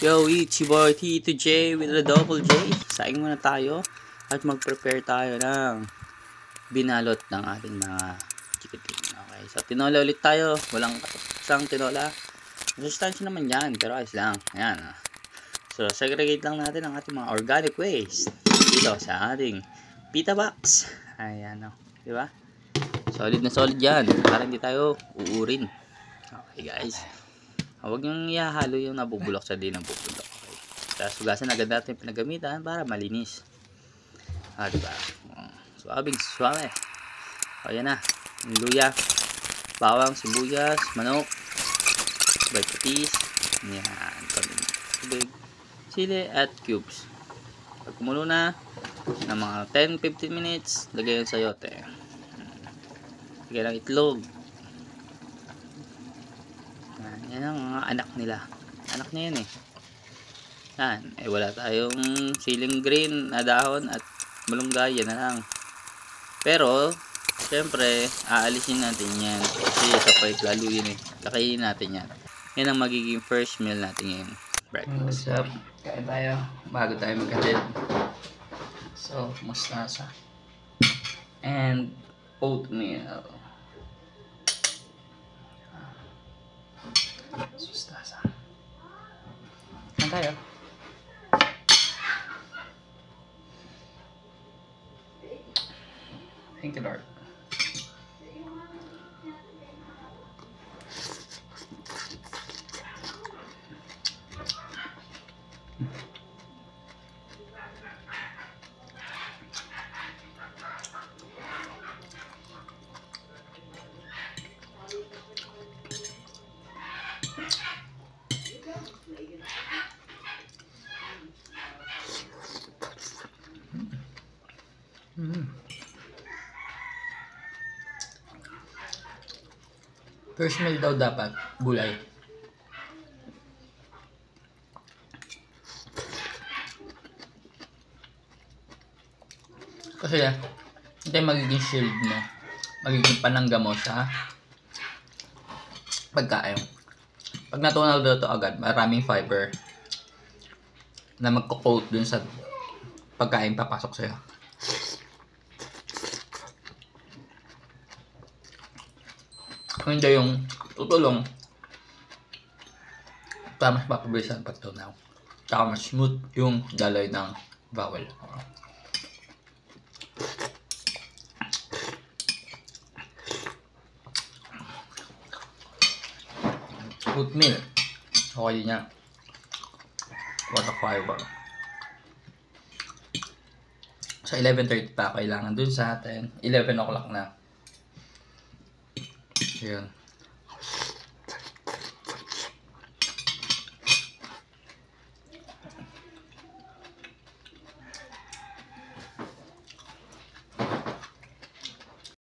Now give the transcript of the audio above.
Yo, it's your boy T2J with a double J. Saing muna tayo at mag-prepare tayo ng binalot ng ating mga chikiting. Okay, so tinola ulit tayo. Walang isang tinola. Masustansya naman yan, pero ayos lang. Ayan. So, segregate lang natin ang ating mga organic waste dito sa ating pita box. Ayan, diba? Solid na solid yan para hindi tayo uurin. Okay, guys. Huwag niyong ihahalo yung nabubulok sa di nabubulok. Okay. Tapos hugasan agad natin yung pinagamitan para malinis. Diba? Suabing suabe. O yan na. Yung luya, bawang, sibuyas, manok, bay patis, yan, tubig, sili at cubes. Pag kumulo na ng mga 10-15 minutes, lagay yung sayote. Lagay ng itlog. Yan ang mga anak nila. Anak niya yan eh. Yan. Wala tayong siling green na dahon at malunggay. Yan na lang. Pero, syempre, aalisin natin yan. Kasi kapay lalo yun eh. Kakainin natin yan. Yan ang magiging first meal natin ngayon. Breakfast. What's up? Kain tayo. Bago tayo magkatid. So, mustasa. And oatmeal. Mustasa. Kain tayo. Thank you, Lord. First meal daw dapat gulay. Kasi ito yung magiging shield mo. Magiging panangga mo sa pagkain. Pag natunaw daw ito agad, maraming fiber na magko-coat dun sa pagkain papasok sa'yo. Kung hindi yung tutulong, mas mapabilis ang pagtunaw. Saka mas smooth yung daloy ng bawal. Oatmeal. Okay din yan. What a fiber. Sa 11:30 pa kailangan dun sa atin. 11 o'clock na. Yun.